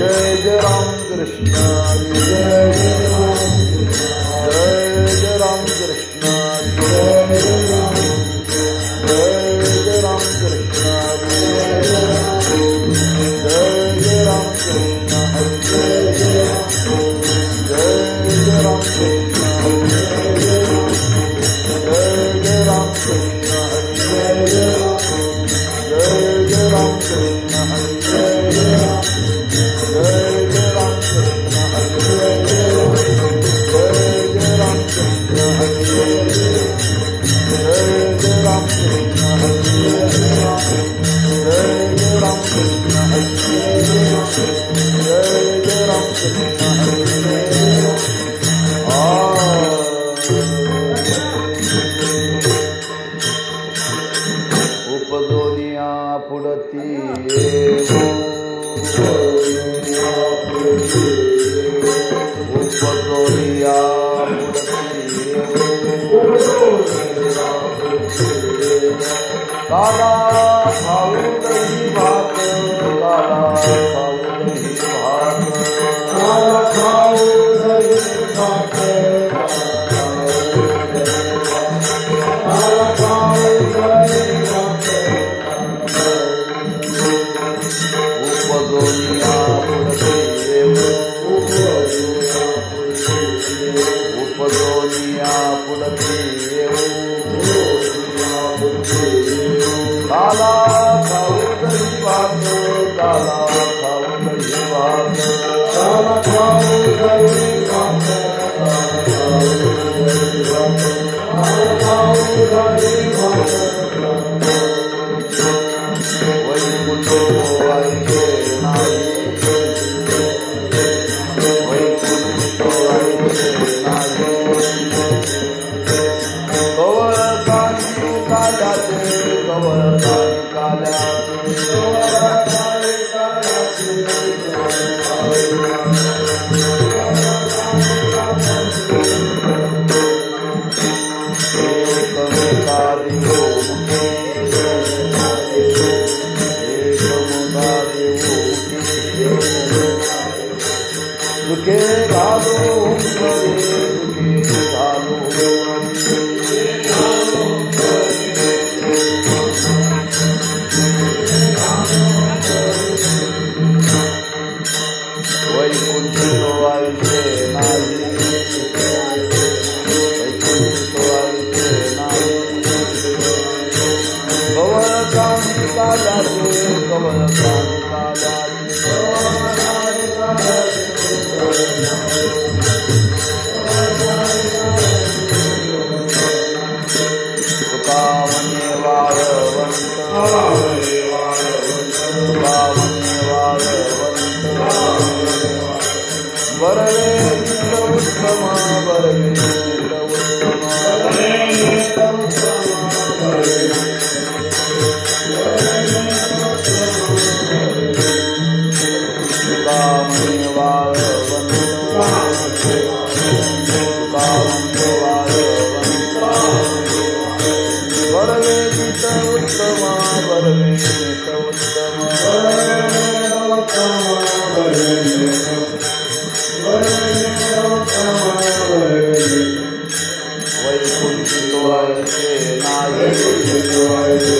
जय जय राम कृष्ण जय जय राम जय जय राम कृष्ण जय जय राम कृष्ण जय जय राम कृष्ण जय जय राम कृष्ण जय जय राम कृष्ण जय जय राम कृष्ण जय जय राम कृष्ण जय जय राम कृष्ण जय जय राम कृष्ण जय राम कृष्ण जय राम कृष्ण उपदोनिया पुढती उपदोनिया काला खाऊ दही भात काला खाऊ दही भात काला खाऊ दही भात काला खाऊ दही भात उपदोनिया उपदोनिया पुढती काला खाऊ दही भात काला खाऊ दही भात काला खाऊ दही भात काला खाऊ दही भात वैकुंठ व्हायचे नाही वैकुंठ व्हायचे नाही कवळ कानी काल्याचे कवळ कानी काल्याचे दुखे घालो दुखे घालो वैकुंठ व्हायचे नाही वैकुंठ व्हायचे नाही कवळ कानी काल्याचे कवळ कानी काल्याचे तुका म्हणे वाळवंत तुका म्हणे वाळवंत बरवे गीत उत्तम बरवे गीत उत्तम तुका म्हणे वाळवंत तुका म्हणे वाळवंत बरवे गीत उत्तम बरवे गीत उत्तम वैकुंठित व्हायचे नाही वैकुंठित व्हायचे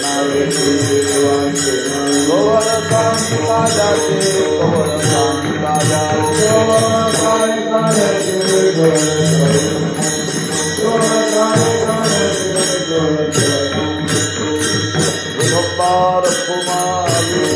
नाही कवळ कानी काल्याचे कवळ कानी काल्याचे विठोबार कुमारी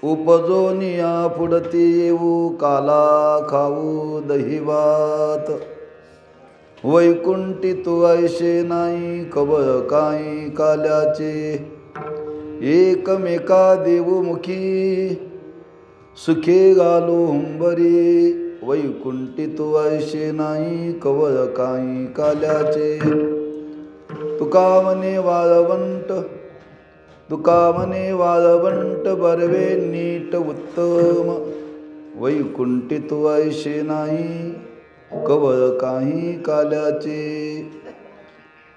उपजोनिया पुढती येऊ काला खाऊ दहिवात वैकुंठी तू ऐशे नाही कवळ काही काल्याचे एकमेका देऊ मुखी सुखे घालो हुंबरी वैकुंठी तू ऐशे नाही कवळ काही काल्याचे. तुका म्हणे वाळवंट तुका म्हणे वाळवंट बरवे नीट उत्तम. वैकुंठी तू ऐशे नाही कवळ काही काल्याचे.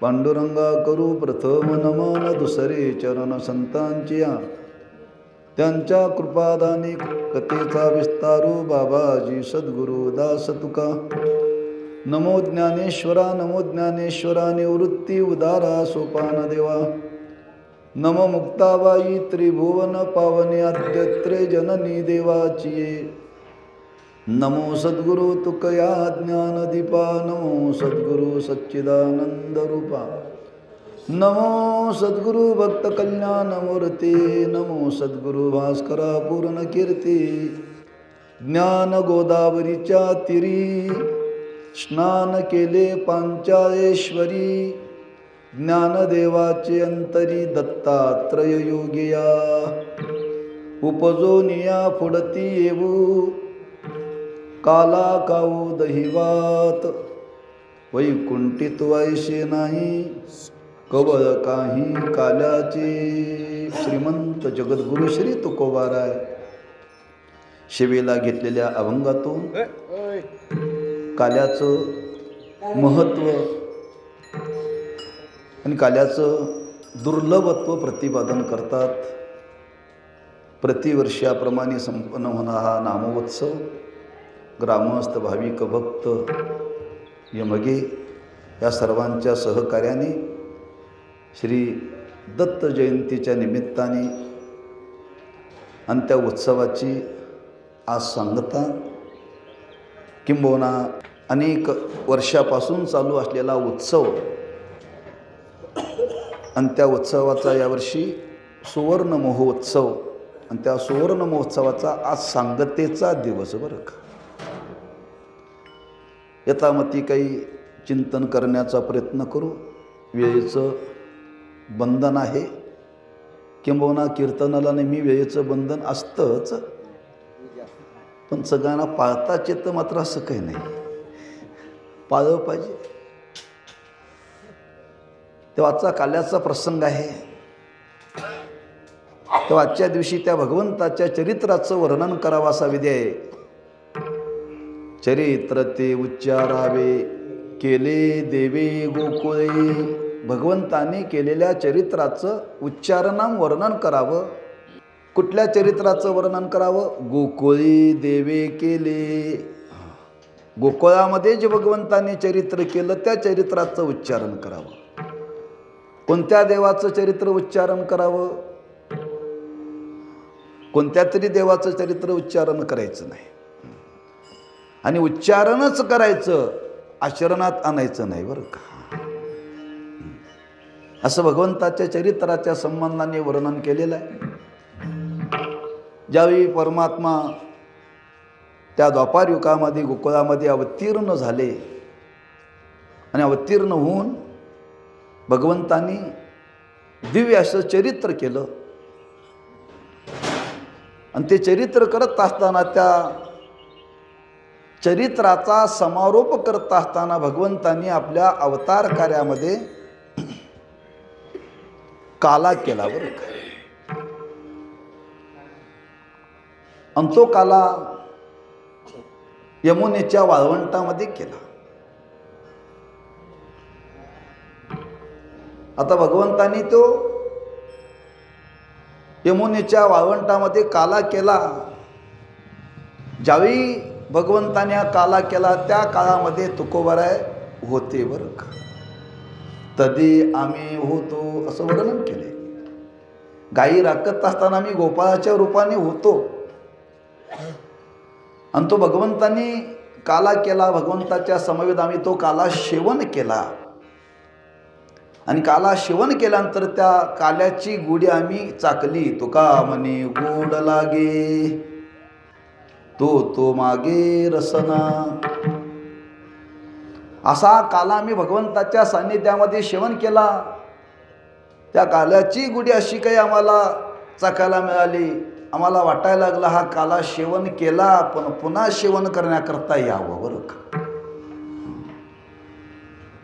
पांडुरंगा करू प्रथम नमन दुसरे चरण संतांची. त्यांच्या कृपादानी कथेचा विस्तारू बाबाजी सद्गुरु दास तुका. नमो ज्ञानेश्वरा नमो ज्ञानेश्वरा निवृत्ती उदारा सोपान देवा. नमो मुक्ताबाई त्रिभुवन पावने आद्यत्रे जननी देवाची. नमो सद्गुरु तुकया ज्ञानदीपा. नमो सद्गुरु सच्चिदानंद रूपा. नमो सद्गुरु भक्त कल्याण मूर्ती. नमो सद्गुरु भास्करा पूर्ण कीर्ती. ज्ञान गोदावरीच्या तिरी स्नान केले पांचाळेश्वरी. ज्ञानदेवाचे अंतरी दत्तात्रय योगिया. उपजोनिया फुडती येऊ काला काऊ दहिवात. वैकुंठी तू ऐशे नाही कवळ काही काल्याचे. श्रीमंत जगद्गुरु श्री तुकोबाराय शिवेला घेतलेल्या अभंगातून काल्याचं महत्त्व आणि काल्याचं दुर्लभत्व प्रतिपादन करतात. प्रतिवर्षाप्रमाणे संपन्न होणारा हा नामोत्सव ग्रामस्थ भाविक भक्त यमगे या सर्वांच्या सहकार्याने श्री दत्त जयंतीच्या निमित्ताने आणि त्या उत्सवाची आज सांगता किंबहुना अनेक वर्षापासून चालू असलेला उत्सव आणि त्या उत्सवाचा यावर्षी सुवर्ण महोत्सव आणि त्या सुवर्ण महोत्सवाचा आज सांगतेचा दिवस बरं का. यथामती काही चिंतन करण्याचा प्रयत्न करू. वेळेचं बंधन आहे किंबहुना कीर्तनाला नेहमी वेळेचं बंधन असतंच, पण सगळ्यांना पाळताच येतं मात्र असं काही नाही. पाळलं पाहिजे. तेव्हाचा काल्याचा प्रसंग आहे. तेव्हा आजच्या दिवशी त्या भगवंताच्या चरित्राचं वर्णन करावं असा विधी आहे. चरित्र ते उच्चारावे केले देवे गोकुळे. भगवंताने केलेल्या चरित्राचं उच्चारणाम वर्णन करावं. कुठल्या चरित्राचं वर्णन करावं? गोकुळी देवे केले. गोकुळामध्ये जे भगवंताने चरित्र केलं त्या चरित्राचं उच्चारण करावं. कोणत्या देवाचं चरित्र उच्चारण करावं? कोणत्या तरी देवाचं चरित्र उच्चारण करायचं नाही. आणि उच्चारणच करायचं, आचरणात आणायचं नाही बरं का. असं भगवंताच्या चरित्राच्या संबंधाने वर्णन केलेलं आहे. ज्यावेळी परमात्मा त्या द्वापार युगामध्ये गोकुळामध्ये अवतीर्ण झाले आणि अवतीर्ण होऊन भगवंतांनी दिव्य असं चरित्र केलं आणि ते चरित्र करत असताना त्या चरित्राचा समारोप करत असताना भगवंतांनी आपल्या अवतार कार्यामध्ये काला केला बरं का. आणि तो काला यमुनेच्या वाळवंटामध्ये केला. आता भगवंतांनी तो यमुनेच्या वाळवंटामध्ये काला केला. ज्यावेळी भगवंताने हा काला केला त्या काळामध्ये तुकोबाराय होते बरं का. तदी आम्ही होतो असं वर्णन केले. गायी राखत असताना आम्ही गोपाळाच्या रूपाने होतो आणि तो भगवंतांनी काला केला. भगवंताच्या समवेत आम्ही तो काला सेवन केला आणि काला सेवन केल्यानंतर त्या काल्याची गुढी आम्ही चाकली. तुका म्हणे गोड लागे तो मागे रसना. असा काला आम्ही भगवंताच्या सान्निध्यामध्ये सेवन केला. त्या काल्याची गुढी अशी काही आम्हाला चाकायला मिळाली आम्हाला वाटायला लागलं हा काला सेवन केला, पण पुन्हा सेवन करण्याकरता यावं बरं का.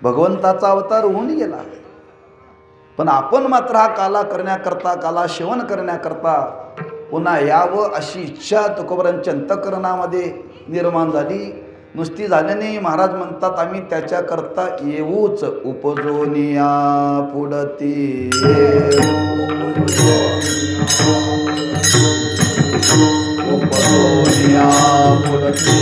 भगवंताचा अवतार होऊन गेला, पण आपण मात्र हा काला करण्याकरता, काला सेवन करण्याकरता पुन्हा यावं अशी इच्छा तुकोबरांच्या अंतःकरणामध्ये निर्माण झाली. नुसती झाल्याने महाराज म्हणतात आम्ही त्याच्याकरता येऊच उपजोनिया पुढती. उपजोनिया पुढती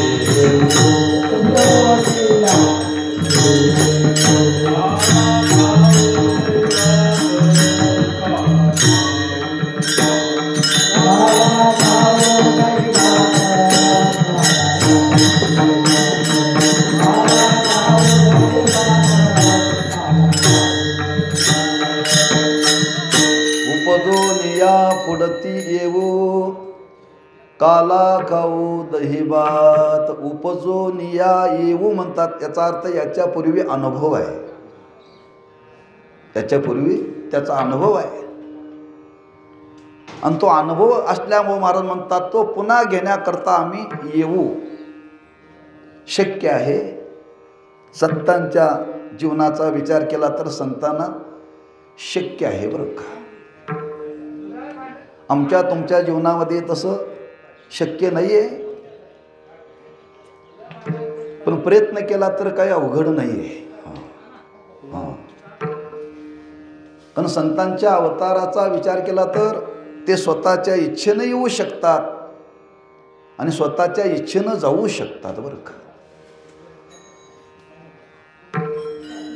पुढती येऊ काला खाऊ दही भात. उपजोनिया येऊ म्हणतात, याचा अर्थ याच्यापूर्वी अनुभव आहे, त्याच्यापूर्वी त्याचा अनुभव आहे, आणि तो अनुभव असल्यामुळे महाराज म्हणतात तो पुन्हा घेण्याकरता आम्ही येऊ. शक्य आहे. संतांच्या जीवनाचा विचार केला तर संतांना शक्य आहे बरं का. आमच्या तुमच्या जीवनामध्ये तसं शक्य नाही आहे, पण प्रयत्न केला तर काही अवघड नाही आहे. कारण संतांच्या अवताराचा विचार केला तर ते स्वतःच्या इच्छेनं येऊ शकतात आणि स्वतःच्या इच्छेनं जाऊ शकतात बरं का.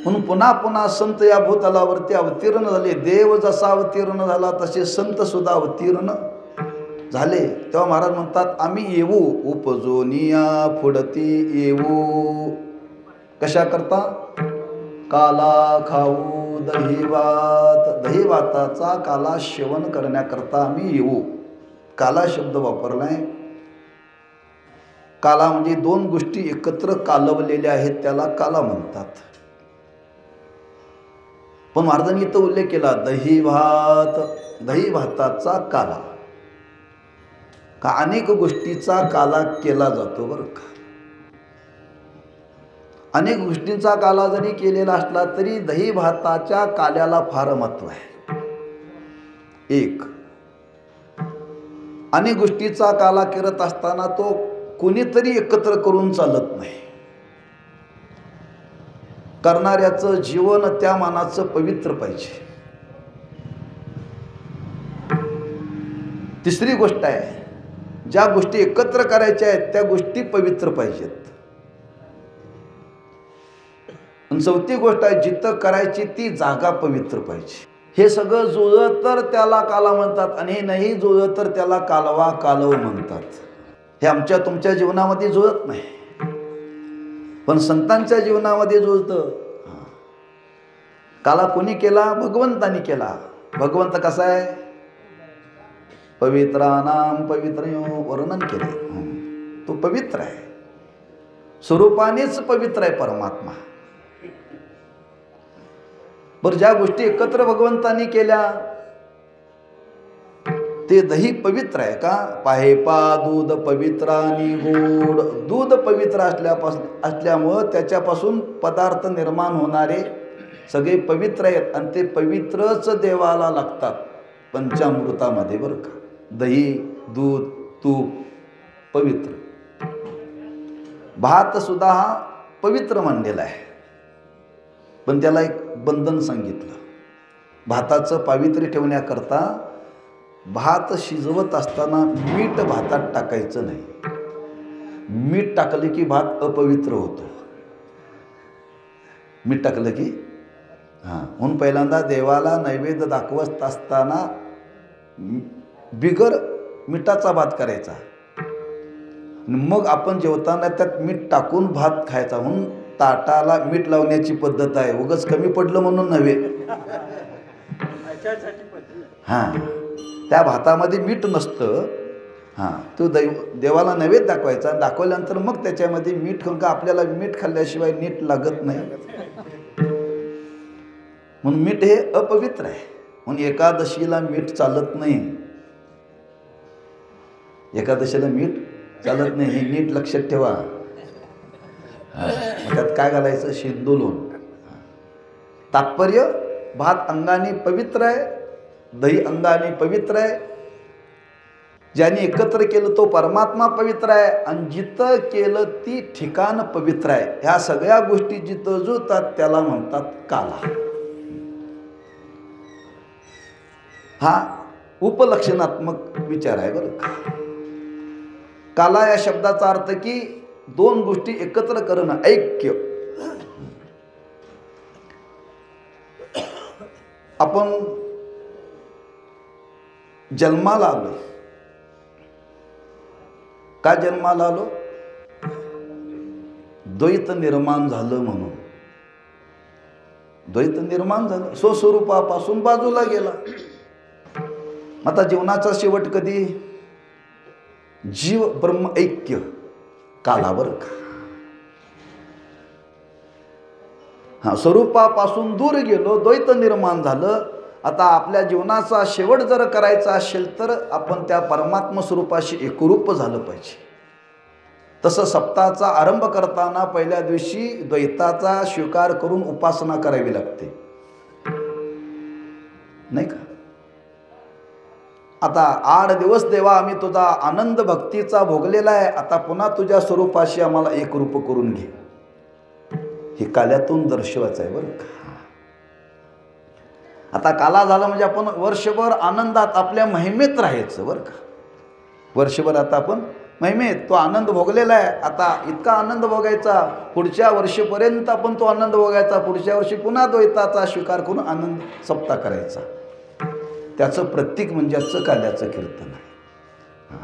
म्हणून पुन्हा पुन्हा संत या भूतलावरती अवतीर्ण झाले. देव जसा अवतीर्ण झाला तसे संत सुद्धा अवतीर्ण झाले. तेव्हा महाराज म्हणतात आम्ही येऊ उपजोनिया पुढती येऊ. कशा करता? काला खाऊ दही भात. दही भाताचा काला सेवन करण्याकरता आम्ही येऊ. काला शब्द वापरलाय. काला म्हणजे दोन गोष्टी एकत्र कालवलेल्या आहेत, त्याला काला म्हणतात. पण महाराजांनी इथं उल्लेख केला दही भात. दही भाताचा काला का अनेक गोष्टीचा काला केला जातो बरं का. अनेक गोष्टींचा काला जरी केलेला असला तरी दही भाताच्या काल्याला फार महत्व आहे. एक, अनेक गोष्टीचा काला करत असताना तो कोणीतरी एकत्र करून चालत नाही. करणाऱ्याचं जीवन त्या मानाचं पवित्र पाहिजे. तिसरी गोष्ट आहे, ज्या गोष्टी एकत्र करायच्या आहेत त्या गोष्टी पवित्र पाहिजेत. आणि चौथी गोष्ट आहे, जिथं करायची ती जागा पवित्र पाहिजे. हे सगळं जुळलं तर त्याला काला म्हणतात आणि हे नाही जुळलं तर त्याला कालवा कालव म्हणतात. हे आमच्या तुमच्या जीवनामध्ये जुळत नाही, पण संतांच्या जीवनामध्ये जुळतं. काला कोणी केला? भगवंतानी केला. भगवंत कसा आहे? पवित्रानाम पवित्रयो वर्णन केले. तो पवित्र आहे, स्वरूपानेच पवित्र आहे परमात्मा. बरं, ज्या गोष्टी एकत्र भगवंतानी केल्या ते दही पवित्र आहे का? पाहेपा दूध पवित्रानी गोड. दूध पवित्र असल्यामुळं त्याच्यापासून पदार्थ निर्माण होणारे सगळे पवित्र आहेत आणि ते पवित्रच देवाला लागतात पंचामृतामध्ये बरं का. दही, दूध, तूप पवित्र. भात सुद्धा हा पवित्र मानलेला आहे, पण त्याला एक बंधन सांगितलं. भाताचं पावित्र्य ठेवण्याकरता भात शिजवत असताना मीठ भातात टाकायचं नाही. मीठ टाकलं की भात अपवित्र होतो. मीठ टाकलं की म्हणून पहिल्यांदा देवाला नैवेद्य दाखवत असताना बिगर मिठाचा भात करायचा, मग आपण जेवताना त्यात मीठ टाकून भात खायचा. म्हणून ताटाला मीठ लावण्याची पद्धत आहे. उगाच कमी पडलं म्हणून नव्हे. त्या भातामध्ये मीठ नसतं. तो देवाला नैवेद्य दाखवायचा. दाखवल्यानंतर मग त्याच्यामध्ये मीठ खाऊन का आपल्याला मीठ खाल्ल्याशिवाय नीट लागत नाही. म्हणून मीठ हे अपवित्र आहे. म्हणून एकादशीला मीठ चालत नाही. एकादशीला मीठ चालत नाही, हे नीट लक्षात ठेवा. मग त्यात काय घालायचं? शिंदोलोण. तात्पर्य, भात अंगाने पवित्र आहे, दही अंगाने पवित्र आहे, ज्याने एकत्र केलं तो परमात्मा पवित्र आहे, आणि जिथं केलं ती ठिकाण पवित्र आहे. ह्या सगळ्या गोष्टी जिथं जुळतात त्याला म्हणतात काला. हा उपलक्षणात्मक विचार आहे बरं का. काला या शब्दाचा अर्थ की दोन गोष्टी एकत्र करणं, ऐक्य. आपण जन्माला आलो. का जन्माला आलो? द्वैत निर्माण झालं म्हणून. द्वैत निर्माण झालं, स्वस्वरूपापासून बाजूला गेला. आता जीवनाचा शेवट कधी? जीव ब्रह्म ऐक्य कालावर का. हा, स्वरूपापासून दूर गेलो, द्वैत निर्माण झालं. आता आपल्या जीवनाचा शेवट जर करायचा असेल तर आपण त्या परमात्मा स्वरूपाशी एकरूप झालं पाहिजे. तसं सप्ताहाचा आरंभ करताना पहिल्या दिवशी द्वैताचा स्वीकार करून उपासना करावी लागते, नाही का. आता 8 दिवस देवा आम्ही तुझा आनंद भक्तीचा भोगलेला आहे, आता पुन्हा तुझ्या स्वरूपाशी आम्हाला एकरूप करून घे. हे काल्यातून दर्शवायचं आहे बरं का. आता काला झाला म्हणजे आपण वर्षभर आनंदात आपल्या महिमेत राहायचं बरं का. वर्षभर आता आपण महिमेत तो आनंद भोगलेला आहे. आता इतका आनंद भोगायचा, पुढच्या वर्षीपर्यंत आपण तो आनंद भोगायचा, पुढच्या वर्षी पुन्हा द्वैताचा स्वीकार करून आनंद सप्ताह करायचा. त्याचं प्रतीक म्हणजे याचं काल्याचं कीर्तन आहे.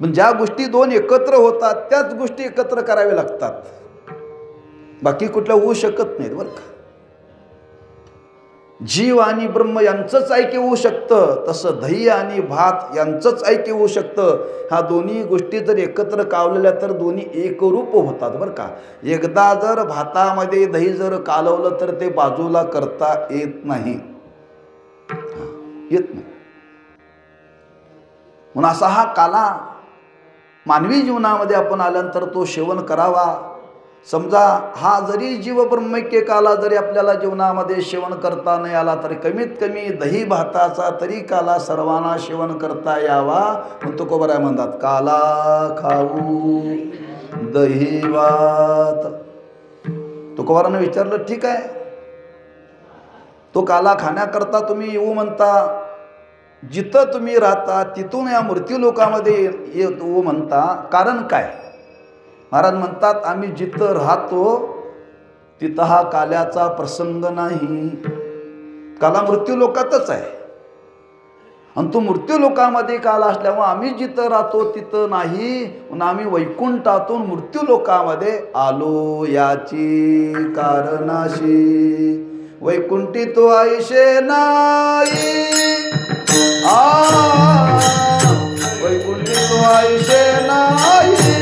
पण ज्या गोष्टी दोन एकत्र होतात त्याच गोष्टी एकत्र कराव्या लागतात, बाकी कुठल्या होऊ शकत नाहीत बरं का. जीव आणि ब्रह्म यांचंच ऐक्य होऊ शकतं, तसं दही आणि भात यांचंच ऐक्य होऊ शकतं. ह्या दोन्ही गोष्टी जर एकत्र कावलेल्या तर दोन्ही एकरूप होतात बरं का. एकदा जर भातामध्ये दही जर कालवलं तर ते बाजूला करता येत नाही, येत नाही. म्हणून असा हा काला मानवी जीवनामध्ये आपण आल्यानंतर तो सेवन करावा. समजा हा जरी जीव ब्रह्मैक्य काला जरी आपल्याला जीवनामध्ये सेवन करता नाही आला तरी कमीत कमी दही भाताचा तरी काला सर्वांना सेवन करता यावा. म्हणून तुकोबराय म्हणतात काला खाऊ दही भात. तुकोबारानं विचारलं ठीक आहे, तो काला खाण्याकरता तुम्ही येऊ म्हणता, जिथं तुम्ही राहता तिथून या मृत्यूलोकामध्ये येऊ म्हणता, कारण काय? महाराज म्हणतात आम्ही जिथं राहतो तिथं हा काल्याचा प्रसंग नाही. काला मृत्यूलोकातच आहे, आणि तो मृत्यूलोकामध्ये काला असल्यामुळे आम्ही जिथं राहतो तिथं नाही, म्हणून आम्ही वैकुंठातून मृत्यूलोकामध्ये आलो. याची कारणाशी वैकुंठी तो आईशे नाही, वैकुंठी तो आईशे नाही,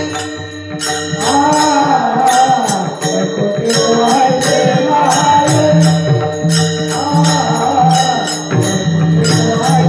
वैकुंठी तो आईशे नाही, वैकुंठी तो आईशे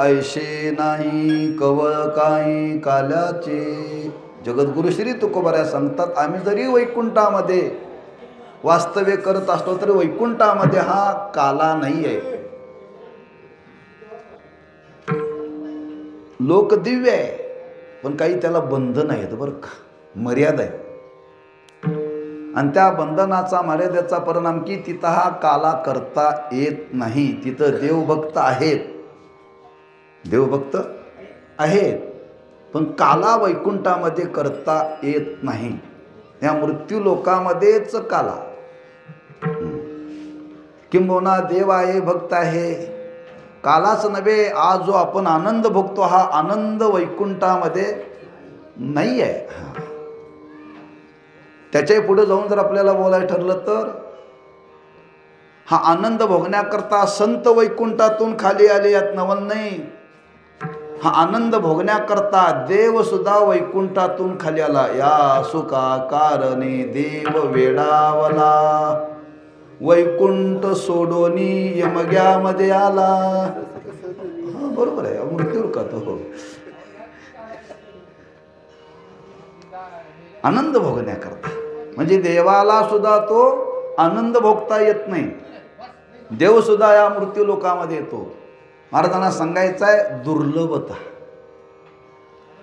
ऐशे नाही कवळ काही काल्याचे. जगद्गुरु श्री तुकोबाऱ्या सांगतात, आम्ही जरी वैकुंठामध्ये वास्तव्य करत असलो तरी वैकुंठामध्ये हा काला नाही आहे. लोक दिव्य आहे, पण काही त्याला बंधन आहेत बरं का, मर्यादा आहे. आणि त्या बंधनाचा मर्यादेचा परिणाम की तिथं हा काला करता येत नाही. तिथं देवभक्त आहेत, देवभक्त आहेत, पण काला वैकुंठामध्ये करता येत नाही. या मृत्यू लोकामध्येच काला. किंबहुना देव आहे, भक्त आहे, कालाच नव्हे. आज जो आपण आनंद भोगतो हा आनंद वैकुंठामध्ये नाही आहे. त्याच्याही पुढे जाऊन जर आपल्याला बोलायला ठरलं तर हा आनंद भोगण्याकरता संत वैकुंठातून खाली आले यात नवल नाही. हा आनंद भोगण्याकरता देव सुद्धा वैकुंठातून खाली आला. या सुखा कारणे देव वेडावला, वैकुंठ सोडोनी यमग्यामध्ये आला. बरोबर आहे, मृत्यू का तो आनंद भोगण्याकरता. म्हणजे देवाला सुद्धा तो आनंद भोगता येत नाही. देव सुद्धा या मृत्यू लोकामध्ये येतो. महाराजांना सांगायचं आहे दुर्लभता.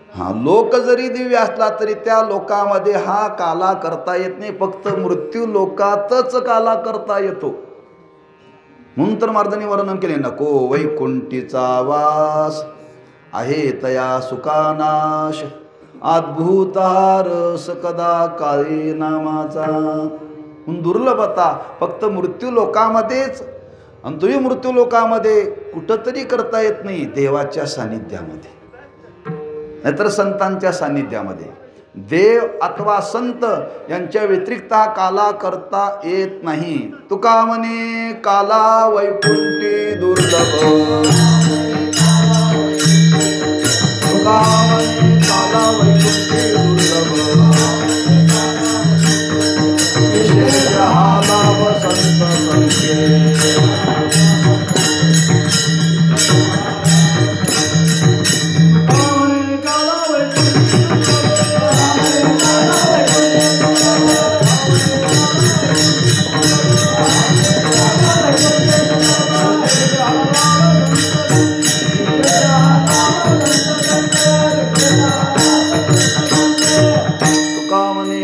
हा लोक जरी दिव्य असला तरी त्या लोकामध्ये हा काला करता येत नाही. फक्त मृत्यू लोकातच काला करता येतो. म्हणून तर महाराजांनी वर्णन केले, नको वैकुंठीचा वास आहे तया सुखानाश, अद्भुतार सकदा काळी नामाचा. दुर्लभता फक्त मृत्यू लोकामध्येच. आणि तुम्ही मृत्यू लोकामध्ये कुठंतरी करता येत नाही, देवाच्या सानिध्यामध्ये, नाहीतर संतांच्या सानिध्यामध्ये. देव अथवा संत यांच्या व्यतिरिक्त हा काला करता येत नाही. तुका म्हणे काला वैकुंठी दुर्लभ, तुका म्हणे काला वैकुंठी दुर्लभ, विशेष हा लाभ संत संख्ये.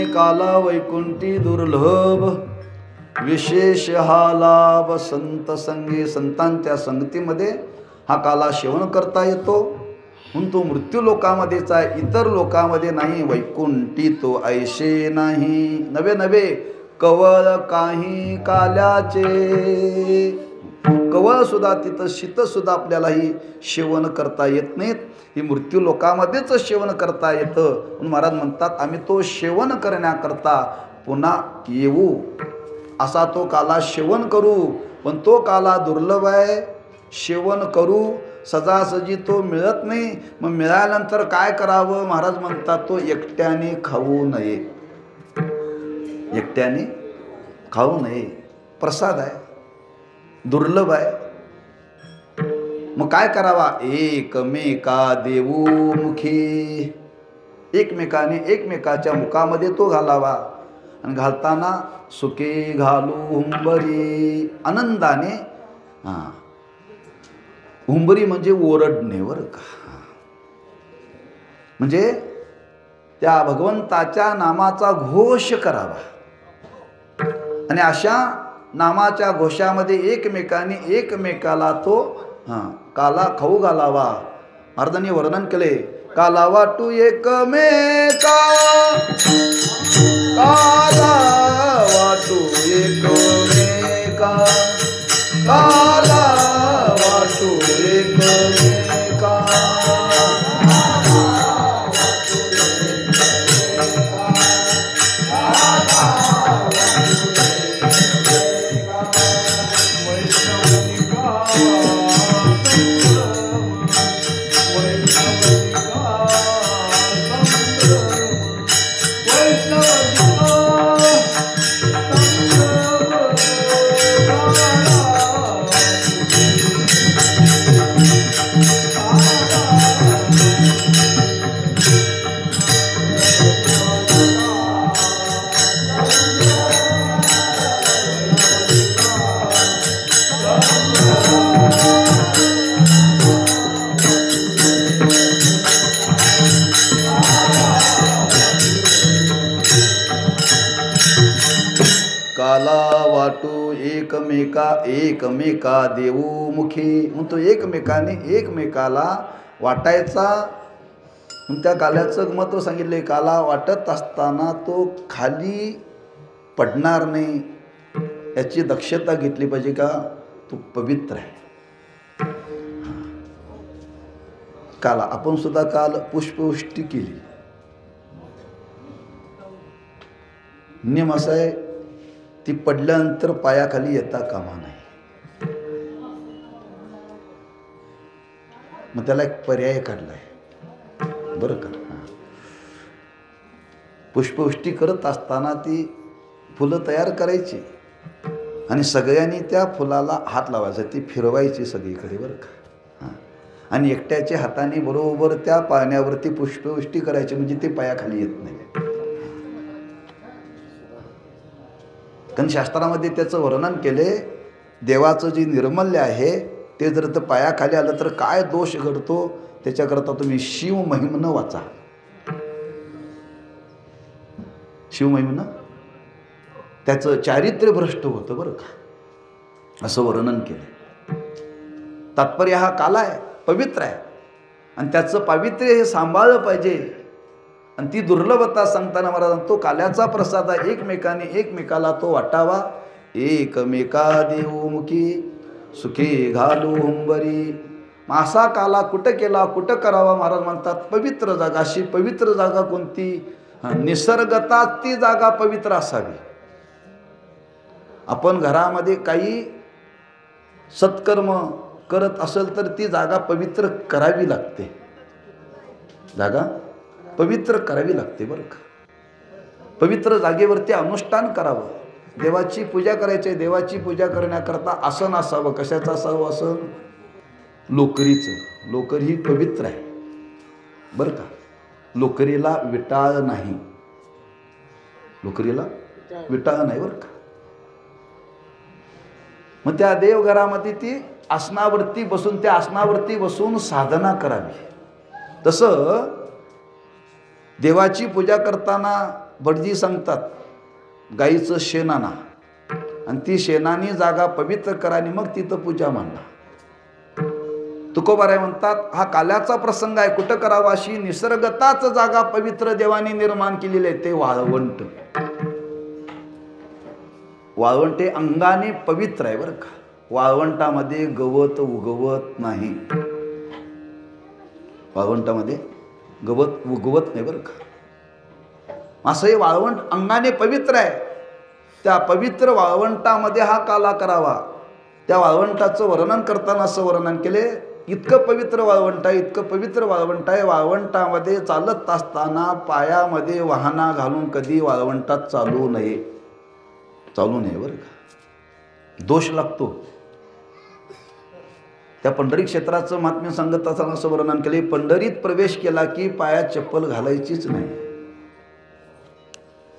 काला वैकुंठी दुर्लभ, विशेष हा लाभ संत संगे. संतांच्या संगतीमध्ये हा काला सेवन करता येतो. म्हणून तो मृत्यू लोकामध्येच आहे, इतर लोकामध्ये नाही. वैकुंठी तो ऐशे नाही नवे नवे कवळ काही काल्याचे. कवळ सुद्धा तिथं शीत सुद्धा आपल्यालाही सेवन करता येत नाहीत. ही मृत्यू लोकामध्येच सेवन करता येतं. म्हणून महाराज म्हणतात, आम्ही तो सेवन करण्याकरता पुन्हा येऊ, असा तो काला सेवन करू. पण तो काला दुर्लभ आहे, सेवन करू सजासजी तो मिळत नाही. मग मिळाल्यानंतर काय करावं? महाराज म्हणतात, तो एकट्याने खाऊ नये, एकट्याने खाऊ नये. प्रसाद आहे, दुर्लभ आहे. मग काय करावा? एकमेका देऊ मुखी, एकमेकाने एकमेकाच्या मुखामध्ये तो घालावा. आणि घालताना सुके घालू हुंबरी, आनंदाने. हां, हुंबरी म्हणजे ओरडणे बरं का. म्हणजे त्या भगवंताच्या नामाचा घोष करावा. आणि अशा नामाच्या घोषामध्ये एकमेकाने एकमेकाला तो काला खाऊ घालावा. महाराजांनी वर्णन केले, काला वाटू एकमेका, काला वाटू एकमेका, काला वाटू एकमेका. एकमेका देऊ मुखी. म्हणतो एकमेकाने एकमेकाला वाटायचा. त्या काल्याचं महत्त्व सांगितले. काला वाटत असताना तो खाली पडणार नाही याची दक्षता घेतली पाहिजे. का तो पवित्र आहे. काला आपण सुद्धा काल पुष्पवृष्टी केली. नियम असा आहे ती पडल्यानंतर पायाखाली येता कामा नाही. मग त्याला एक पर्याय काढलाय बरं का. पुष्पवृष्टी करत असताना ती फुलं तयार करायची आणि सगळ्यांनी त्या फुलाला हात लावायचा. ती फिरवायची सगळीकडे बरं का. आणि एकट्याच्या हाताने बरोबर त्या पाण्यावरती पुष्पवृष्टी करायची म्हणजे ते पायाखाली येत नाही. कारण शास्त्रामध्ये त्याचं वर्णन केले. देवाचं जे निर्मल्य आहे ते जर तर पायाखाली आलं तर काय दोष घडतो त्याच्याकरता तुम्ही शिवमहिमनं वाचा. शिवमहिमनं त्याचं चारित्र्य भ्रष्ट होतं बरं का. असं वर्णन केलं. तात्पर्य हा काला आहे, पवित्र आहे आणि त्याचं पावित्र्य हे सांभाळलं पाहिजे. आणि ती दुर्लभता सांगताना महाराज तो काल्याचा प्रसाद आहे. एकमेकाने एकमेकाला तो वाटावा. एकमेका देवमुखी सुखी घालू हुंबरी. असा काला कुठं केला, कुठं करावा. महाराज म्हणतात पवित्र जागा. अशी पवित्र जागा कोणती? निसर्गताच ती जागा पवित्र असावी. आपण घरामध्ये काही सत्कर्म करत असेल तर ती जागा पवित्र करावी लागते. जागा पवित्र करावी लागते बरं का. पवित्र जागेवरती अनुष्ठान करावं. देवाची पूजा करायची. देवाची पूजा करण्याकरता आसन असावं. कशाचं असावं आसन? लोकरीचं. लोकर ही पवित्र आहे बरं का. लोकरीला विटाळ नाही. लोकरीला विटाळ नाही बरं का. मग त्या देवघरामध्ये ती आसनावरती बसून त्या आसनावरती बसून साधना करावी. तसं देवाची पूजा करताना भटजी सांगतात गाईचं शेण आणा आणि ती शेणानी जागा पवित्र करा आणि मग तिथं पूजा मांडा. तुकोबाराय म्हणतात हा काल्याचा प्रसंग आहे. कुठं करावा? अशी निसर्गताच जागा पवित्र देवाने निर्माण केलेली आहे. ते वाळवंट. वाळवंट हे अंगाने पवित्र आहे बरं का. वाळवंटामध्ये गवत उगवत नाही. वाळवंटामध्ये गवत उगवत नाही बरं का. असं हे वाळवंट अंगाने पवित्र आहे. त्या पवित्र वाळवंटामध्ये हा काला करावा. त्या वाळवंटाचं वर्णन करताना असं वर्णन केले. इतकं पवित्र वाळवंट आहे, इतकं पवित्र वाळवंट आहे. वाळवंटामध्ये चालत असताना पायामध्ये वाहना घालून कधी वाळवंटात चालू नये. चालू नये बरं का. दोष लागतो. त्या पंढरी क्षेत्राचं महात्म्य सांगत असताना असं वर्णन केले. पंढरीत प्रवेश केला की पायात चप्पल घालायचीच नाही.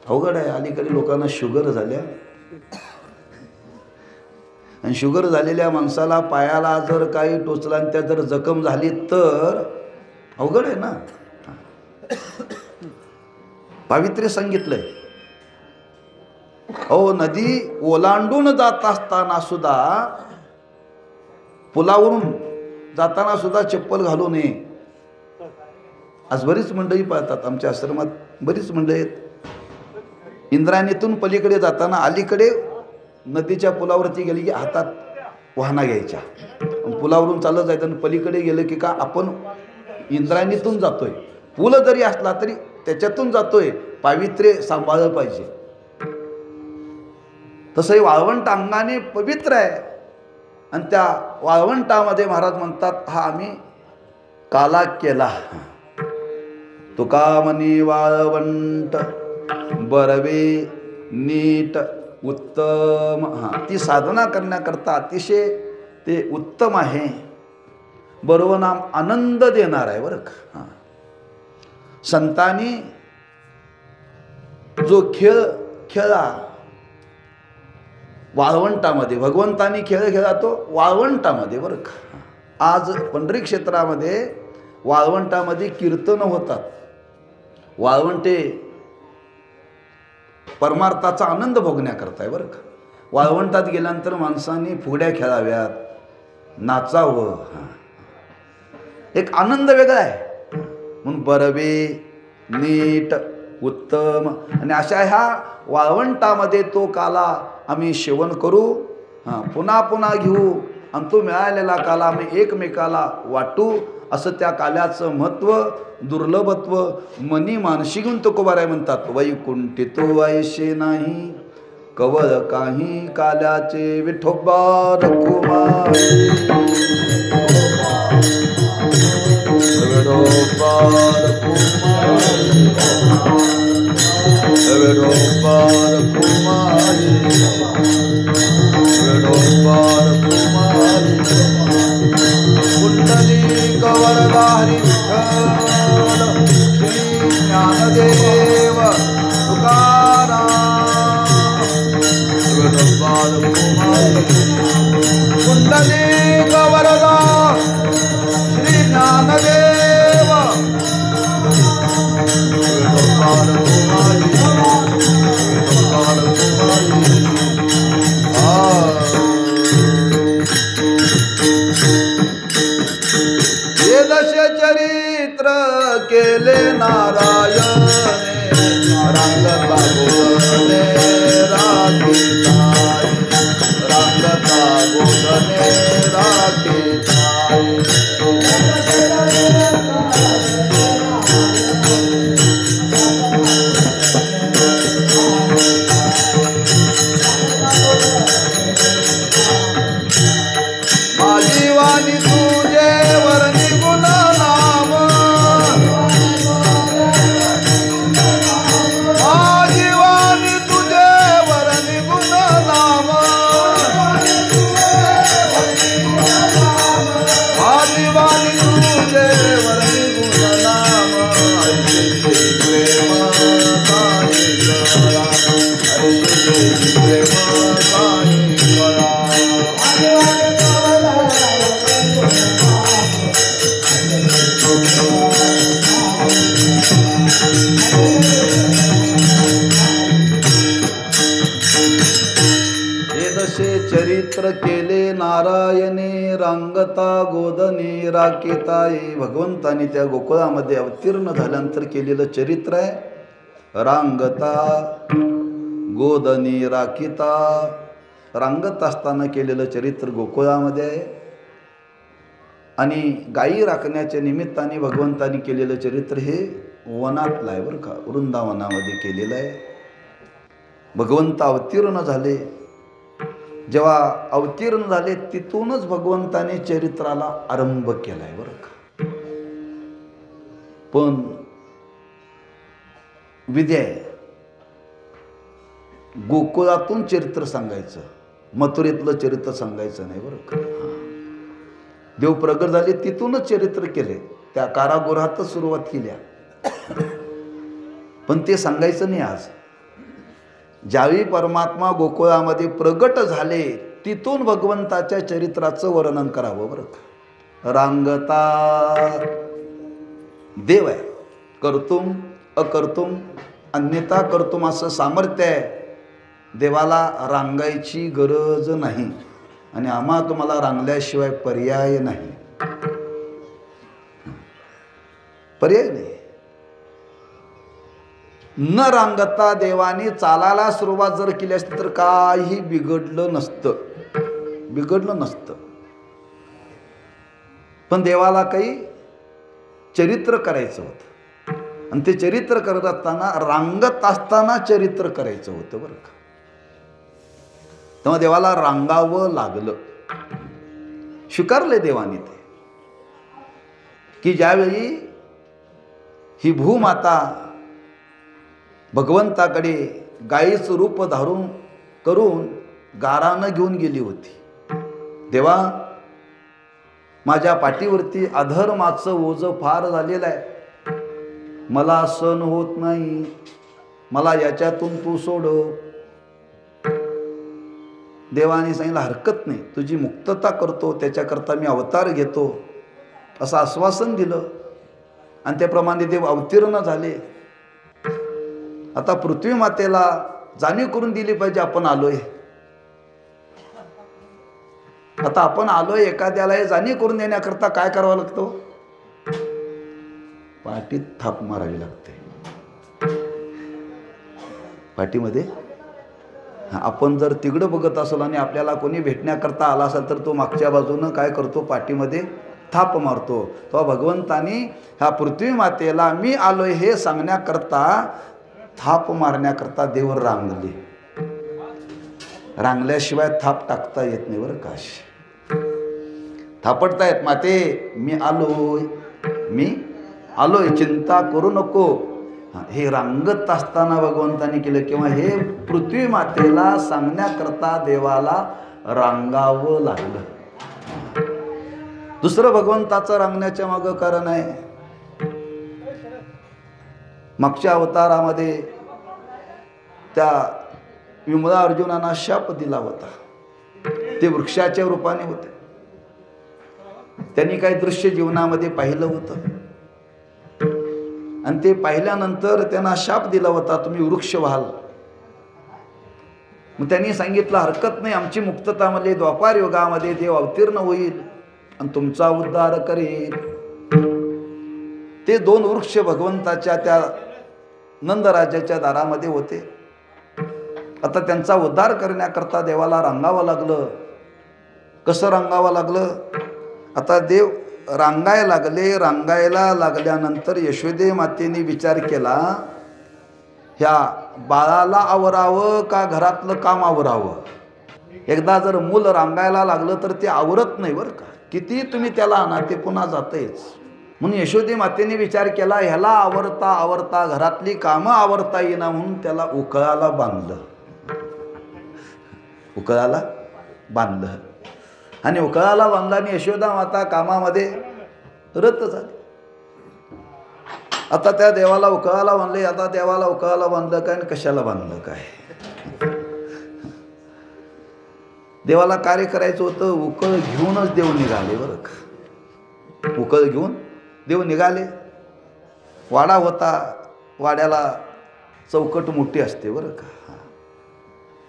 अवघड आहे. अलीकडे लोकांना शुगर झाल्या आणि शुगर झालेल्या माणसाला पायाला जर काही टोचला आणि त्या जर जखम झाली तर अवघड आहे ना. पावित्र्य सांगितलंय. अहो नदी ओलांडून जात असताना सुद्धा पुलावरून जाताना सुद्धा चप्पल घालू नये. आज बरीच मंडळी पाहतात आमच्या आश्रमात. बरीच मंडळी आहेत. इंद्रायणीतून पलीकडे जाताना अलीकडे नदीच्या पुलावरती गेली की हातात वाहना घ्यायच्या. पुलावरून चालत जायचं आणि पलीकडे गेलं की का आपण इंद्रायणीतून जातोय. पूल जरी असला तरी त्याच्यातून जातोय. पावित्र्य सांभाळलं पाहिजे. तसंही वाळवंट अंगाने पवित्र आहे आणि त्या वाळवंटामध्ये महाराज म्हणतात हा आम्ही काला केला. तुका म्हणे वाळवंट बरवे नीट उत्तम. ती साधना करण्याकरता अतिशय ते उत्तम आहे. बरोबर नाम आनंद देणार आहे बरं का. संतांनी जो खेळ खेळला वाळवंटामध्ये, भगवंतानी खेळ खेळला तो वाळवंटामध्ये बरं का. आज पंढरी क्षेत्रामध्ये वाळवंटामध्ये कीर्तन होतात. वाळवंटे परमार्थाचा आनंद भोगण्याकरता आहे बरं का. वाळवंटात गेल्यानंतर माणसांनी फुगड्या खेळाव्यात, नाचावं, एक आनंद वेगळा आहे. म्हणून बरवे, नीट, उत्तम आणि अशा ह्या वाळवंटामध्ये तो काला आम्ही सेवन करू, पुन्हा पुन्हा घेऊ आणि तो मिळालेला काला आम्ही एकमेकाला वाटू. असं त्या काल्याचं महत्त्व, दुर्लभत्व मनी मानशी घेऊन तुकोबाराय म्हणतात. वैकुंठी तो ऐशे नाही कवळ काही काल्याचे विठोबा रखुमाई. विठोबा रखुमाई, विठोबा रखुमाई, विठोबा रखुमाई. कुंडली कवरधारी विठ्ठल श्री ज्ञानदेव तुकाराम. विठोबा रखुमाई. कुंडली कवरधार श्री ज्ञानदेव विठोबा रखुमाई, विठोबा रखुमाई. हे दशे चरित्र केले नारायणे रांगता गोधने राखीताई, रांगता गोधने राखीताई. माझी वाणी तुझे वरणी गुण नाम, माझी वाणी तुझे वरणी गुण नाम, माझी वाणी तुझे वरणी गुण नाम. ऐसे प्रेम साई करा, ऐसे प्रेम साई करा. हे दशे चरित्र केले नारायणे रांगता गोधने राखीताई. भगवंतानी त्या गोकुळामध्ये अवतीर्ण झाल्यानंतर केलेलं चरित्र आहे. रांगता गोधने राखीता, रांगत असताना केलेलं चरित्र गोकुळामध्ये आहे. आणि गायी राखण्याच्या निमित्ताने भगवंतानी केलेलं चरित्र हे वनातलं आहे बरं का, वृंदावनामध्ये केलेलं आहे. भगवंत अवतीर्ण झाले, जेव्हा अवतीर्ण झाले तिथूनच भगवंताने चरित्राला आरंभ केलाय बरं का. पण विधी आहे, गोकुळातून चरित्र सांगायचं, मथुरेतलं चरित्र सांगायचं नाही बरं का. देव प्रगट झाले तिथूनच चरित्र केले, त्या कारागृहातच सुरुवात केल्या. पण ते सांगायचं नाही आज. ज्यावेळी परमात्मा गोकुळामध्ये प्रगट झाले तिथून भगवंताच्या चरित्राचं वर्णन करावं बरं का. रांगता देव आहे, कर्तुम अकर्तुम अन्यथा कर्तुम असं सामर्थ्य आहे. देवाला रांगायची गरज नाही आणि आम्हा तुम्हाला रांगल्याशिवाय पर्याय नाही, पर्याय नाही. न रांगता देवानी चालायला सुरुवात जर केली असती तर काही बिघडलं नसतं, बिघडलं नसतं. पण देवाला काही चरित्र करायचं होतं आणि ते चरित्र करत असताना रांगत असताना चरित्र करायचं होतं बरं का. तेव्हा देवाला रांगावं लागलं. स्वीकारले देवाने ते की ज्यावेळी ही भूमाता भगवंताकडे गायीचं रूप धारून करून गारानं घेऊन गेली होती. देवा, माझ्या पाठीवरती अधर्माचं ओझं फार झालेलं आहे, मला सहन होत नाही, मला याच्यातून तू सोड. देवाने सांगितलं हरकत नाही, तुझी मुक्तता करतो, त्याच्याकरता मी अवतार घेतो असं आश्वासन दिलं. आणि त्याप्रमाणे देव अवतीर्ण झाले. आता पृथ्वी मातेला जाणीव करून दिली पाहिजे आपण आलोय. आता आपण आलोय एखाद्याला हे जाणीव करून देण्याकरता काय करावं लागतं? पाठीत थाप मारावी लागते. पाठीमध्ये आपण जर तिकडं बघत असेल आणि आपल्याला कोणी भेटण्याकरता आला असेल तर तो मागच्या बाजूनं काय करतो? पाठीमध्ये थाप मारतो. तो भगवंतानी ह्या पृथ्वी मातेला मी आलोय हे सांगण्याकरता थाप मारण्याकरता देव रांगले. रांगल्याशिवाय थाप टाकता येत नाही बरं का. थापडतायत माते मी आलोय चिंता करू नको. हे रांगत असताना भगवंतानी केलं किंवा हे पृथ्वी मातेला सांगण्याकरता देवाला रांगावं लागलं. दुसरं भगवंताचं रांगण्याच्या मागं कारण आहे. मागच्या अवतारामध्ये त्या विमला अर्जुनांना शाप दिला होता. ते वृक्षाच्या रूपाने होते. त्यांनी काही दृश्य जीवनामध्ये पाहिलं होतं आणि ते पाहिल्यानंतर त्यांना शाप दिला होता, तुम्ही वृक्ष व्हाल. मग त्यांनी सांगितलं हरकत नाही, आमची मुक्ततामध्ये द्वापार युगामध्ये देव अवतीर्ण होईल आणि तुमचा उद्धार करेल. ते 2 वृक्ष भगवंताच्या त्या नंदराजाच्या दारामध्ये होते. आता त्यांचा उद्धार करण्याकरता देवाला रांगावं लागलं. कसं रांगावं लागलं? आता देव रांगायला लागले. रांगायला लागल्यानंतर यशोदे मातेने विचार केला, ह्या बाळाला आवरावं का घरातलं काम आवरावं? एकदा जर मूल रांगायला लागलं तर ते आवरत नाही बरं का. किती तुम्ही त्याला आणा ते पुन्हा जातंच. म्हणून यशोदे मातेने विचार केला, ह्याला आवरता आवरता घरातली कामं आवरता येईना म्हणून त्याला उकळाला बांधलं. उकळाला बांधलं आणि उकळाला बांधला आणि यशोदा माता कामामध्ये रत झाली. आता त्या देवाला उकळाला बांधले. आता देवाला उकळाला बांधलं काय आणि कशाला बांधलं काय? देवाला कार्य करायचं होतं. उकळ घेऊनच देव निघाले बरं का. उकळ घेऊन देव निघाले. वाडा होता. वाड्याला चौकट मोठी असते बरं का.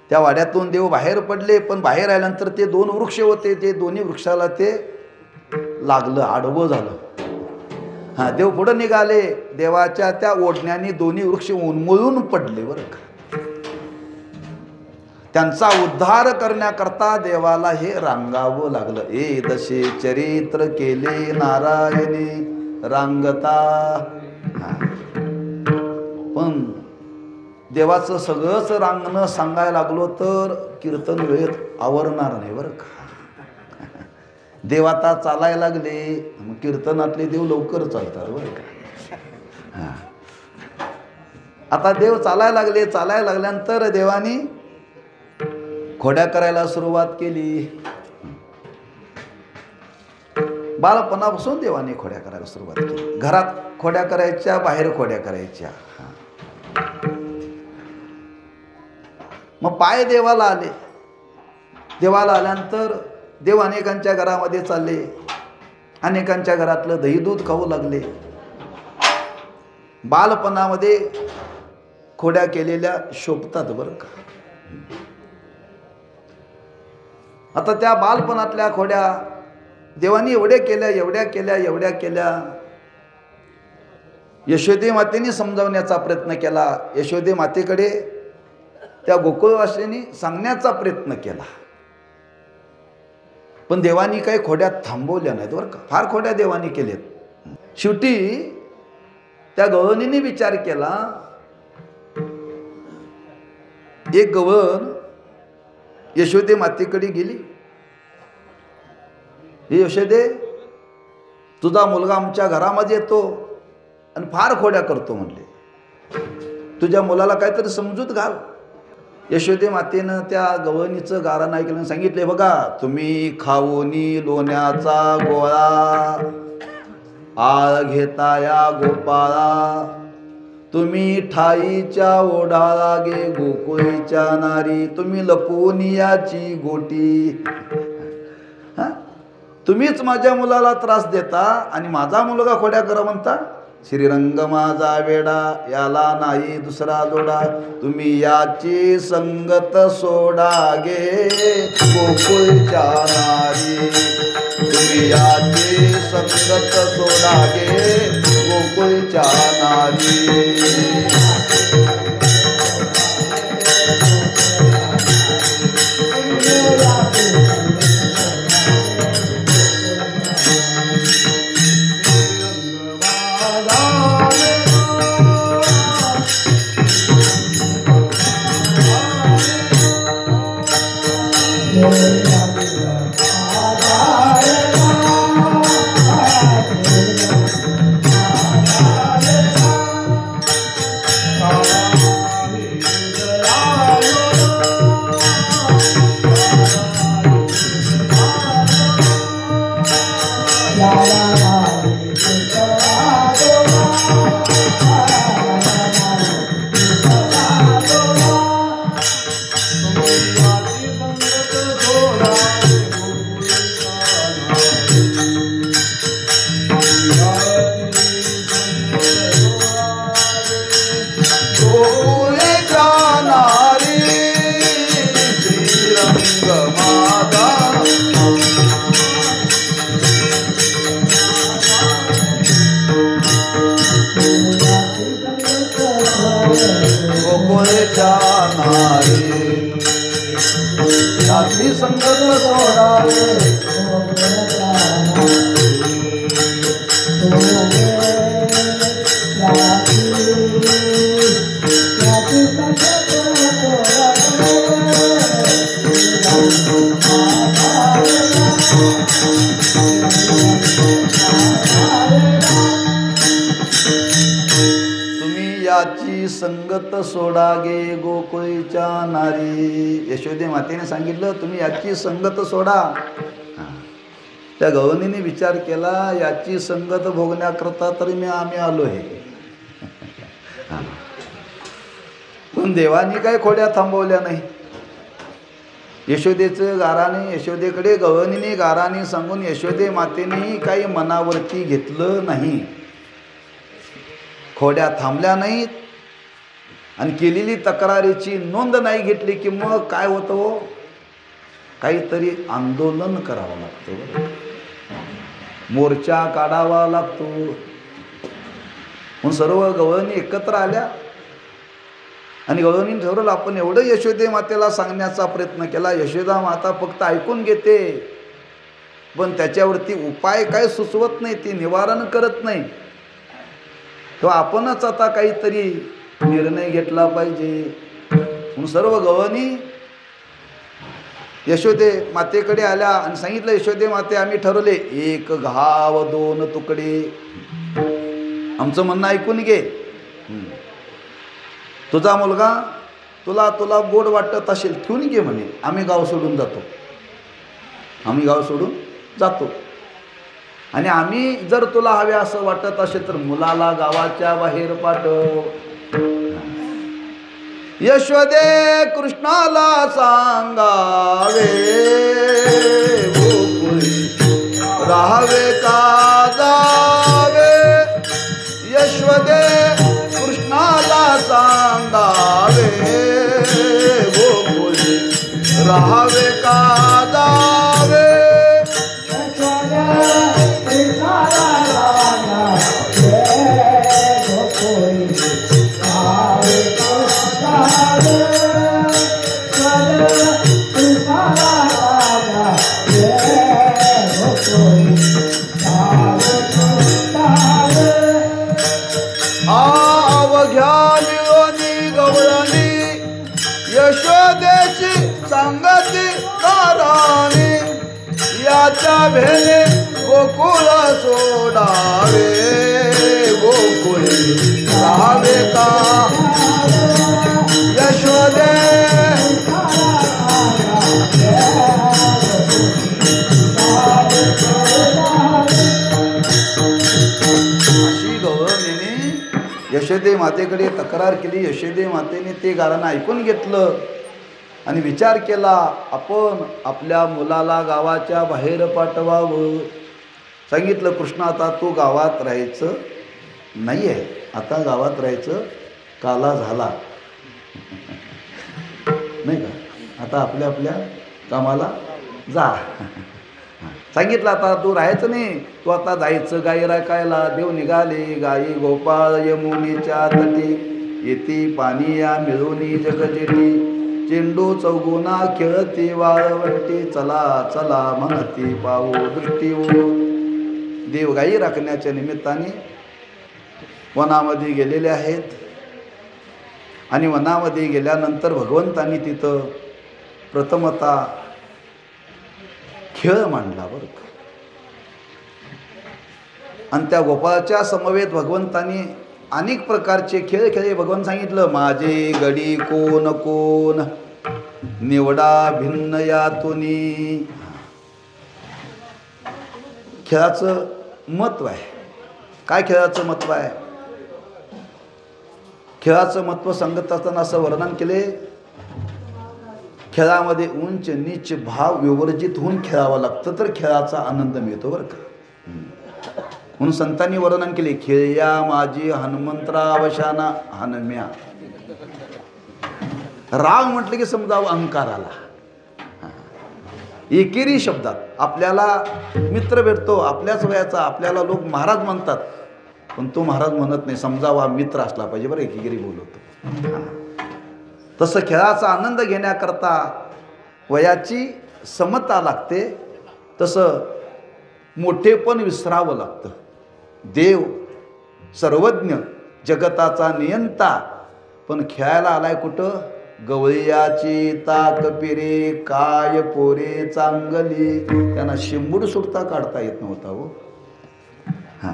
त्या वाड्यातून देव बाहेर पडले. पण बाहेर आल्यानंतर ते 2 वृक्ष होते. ते दोन्ही वृक्षाला ते लागलं, आडवं झालं. देव पुढं निघाले. देवाच्या त्या ओढण्याने दोन्ही वृक्ष उन्मळून पडले बरं का. त्यांचा उद्धार करण्याकरता देवाला हे रांगावं लागलं. दशे चरित्र केले नारायणे रांगता. पण देवाचं सगळंच रांगणं सांगायला लागलो तर कीर्तन वेळेत आवरणार नाही बरं का. देव आता चालायला लागले. मग कीर्तनातले देव लवकर चालतात बरं का. आता देव चालायला लागले. चालायला लागल्यानंतर देवानी खोड्या करायला सुरुवात केली. बालपणापासून देवाने खोड्या करायला सुरुवात केली. घरात खोड्या करायच्या, बाहेर खोड्या करायच्या. मग पाय देवाला आले. देवाला आल्यानंतर देव अनेकांच्या घरामध्ये चालले. अनेकांच्या घरातलं दही दूध खाऊ लागले. बालपणामध्ये खोड्या केलेल्या शोभतात बरं का. आता त्या बालपणातल्या खोड्या देवानी एवढ्या केल्या. यशोदे मातेने समजावण्याचा प्रयत्न केला. यशोदे मातेकडे त्या गोकुळवासिनी सांगण्याचा प्रयत्न केला. पण देवानी काही खोड्या थांबवल्या नाहीत बरं का. फार खोड्या देवानी केल्यात. शेवटी त्या गवळणीने विचार केला. एक गवळण यशोदे मातेकडे गेली. हे यशोदे, तुझा मुलगा आमच्या घरामध्ये येतो आणि फार खोड्या करतो म्हणले. तुझ्या मुलाला काहीतरी समजूत घाल. यशोदे मातेनं त्या गवळणीचं गारण ऐकलं. सांगितले, बघा तुम्ही खाऊनी लोण्याचा गोळा आळ घेता या गोपाळा. तुम्ही ठाईच्या ओढाळा गे गोकुळीच्या नारी. तुम्ही लपवून याची गोटी. तुम्हीच माझ्या मुलाला त्रास देता आणि माझा मुलगा खोड्या करा म्हणता. श्रीरंग माझा वेडा याला नाही दुसरा जोडा तुम्ही याची संगत सोडा गे गोकुळच्या नारी तुम्ही याची संगत सोडा गे गोकुळच्या नारी याची संगत सोडावे याची संगत सोडा गे गोकुळीच्या नारी यशोदे मातेने सांगितलं तुम्ही याची संगत सोडा त्या गवनीने विचार केला याची संगत भोगण्याकरता तरी आम्ही आलो आहे पण देवानी काय खोड्या थांबवल्या नाही यशोदेचं गाराने यशोदेकडे गवनीने गाराने सांगून यशोदे मातेने काही मनावरती घेतलं नाही खोड्या थांबल्या नाहीत आणि केलेली तक्रारीची नोंद नाही घेतली की मग काय होतं हो काहीतरी आंदोलन करावं लागतं मोर्चा काढावा लागतो म्हणून सर्व गवळणी एकत्र आल्या आणि गवळणीने ठरवलं आपण एवढं यशोदे मातेला सांगण्याचा प्रयत्न केला यशोदा माता फक्त ऐकून घेते पण त्याच्यावरती उपाय काय सुचवत नाही ती निवारण करत नाही तो आपणच आता काहीतरी निर्णय घेतला पाहिजे म्हणून सर्व गवळणी यशोदे मातेकडे आल्या आणि सांगितलं यशोदे माते आम्ही ठरवले एक घाव दोन तुकडे आमचं म्हणणं ऐकून घे तुझा मुलगा तुला गोड वाटत असेल ठेवून घे म्हणे आम्ही गाव सोडून जातो आणि आम्ही जर तुला हवे असं वाटत असेल तर मुलाला गावाच्या बाहेर पाठव यशोदे कृष्णाला सांगावे गोकुळी राहावे का जावे यशोदे कृष्णाला सांगावे गोकुळी राहावे का जावे यशोदेची संगती ताराने याच्या भेने गोकुळ सोडावे गोकुळी राहावे का यशोदे अशी गवळणीने यशोदे मातेकडे तक्रार केली यशोदे मातेने ते गाणं ऐकून घेतलं आणि विचार केला आपण आपल्या मुलाला गावाच्या बाहेर पाठवावं सांगितलं कृष्ण आता तू गावात राहायचं नाही आहे. आता गावात राहायचं, काला झाला नाही का. आता आपल्या आपल्या कामाला जा. सांगितलं आता तू राहायचं नाही, तू आता जायचं गाई राखायला. देव निघाले गाई गोपाळ यमुनीच्या तटी, येती पाणी या मिळूनी जगजेटी. चेंडू चौगुना खेळती वाळवंटी, चला चला म्हणती पाहू दृष्टी ओ. देव गाई राखण्याच्या निमित्ताने वनामध्ये गेलेले आहेत. आणि वनामध्ये गेल्यानंतर भगवंतांनी तिथं प्रथमता खेळ मांडला बरं का. आणि त्या गोपाळाच्या समवेत भगवंतांनी अनेक प्रकारचे खेळ खेळले. भगवान सांगितलं माझे गडी कोण कोण, निवडा भिन्न यातुनी. खेळाचं महत्व आहे. काय खेळाचं महत्व आहे? खेळाचं महत्व सांगत असताना असं वर्णन केले, खेळामध्ये उंच नीच भाव विवर्जित होऊन खेळावं लागतं तर खेळाचा आनंद मिळतो बरं का. म्हणून संतांनी वर्णन केले, खेळया माझी हनुमंतरावशाना हनम्या. राग म्हटलं की समजावं अहंकार आला. एकेरी शब्दात आपल्याला मित्र भेटतो आपल्याच वयाचा, आपल्याला लोक महाराज म्हणतात, पण तो महाराज म्हणत नाही, समजावा मित्र असला पाहिजे बरं. एकेरी बोलवतो. तसं खेळाचा आनंद घेण्याकरता वयाची समता लागते. तसं मोठेपण विसरावं लागतं. देव सर्वज्ञ जगताचा नियंता, पण खेळायला आलाय कुठं? गवळीयाची ताक पिरे काय पोरे चांगली. त्यांना शिंबूड सुटता काढता येत नव्हता हो. हां,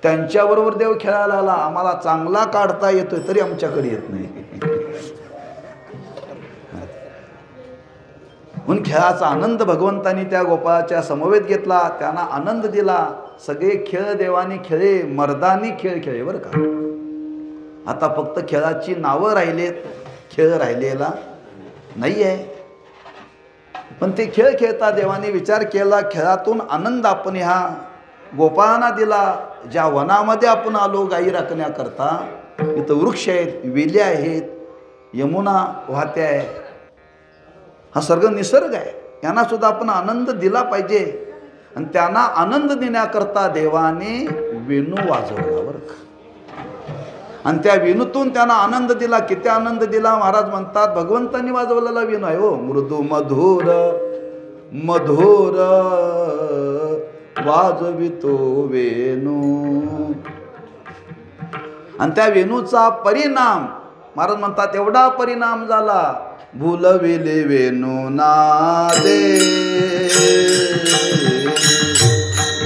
त्यांच्याबरोबर देव खेळायला आला. आम्हाला चांगला काढता येतोय तरी आमच्याकडे येत नाही. म्हणून खेळाचा आनंद भगवंतांनी त्या गोपाळाच्या समवेत घेतला, त्यांना आनंद दिला. सगळे खेळ देवाने खेळे, मर्दानी खेळ खेळे बरं का. आता फक्त खेळाची नावं राहिलेत, खेळ राहिलेला नाही आहे. पण ते खेळ खेळता देवाने विचार केला, खेळातून आनंद आपण ह्या गोपाळांना दिला. ज्या वनामध्ये आपण आलो गाई राखण्याकरता, इथं वृक्ष आहेत, वेली आहेत, यमुना वाहते आहे, हा सर्ग निसर्ग आहे. यांना सुद्धा आपण आनंद दिला पाहिजे. आणि त्यांना आनंद देण्याकरता देवाने वेणू वाजवला बरं का. आणि त्या वेणूतून त्यांना आनंद दिला. किती आनंद दिला? महाराज म्हणतात भगवंतांनी वाजवलेला वेणू आहे हो. मृदू मधुर मधुर वाजवितो वेणू. आणि त्या वेणूचा परिणाम महाराज म्हणतात एवढा परिणाम झाला, भुलविले वेणू नादे,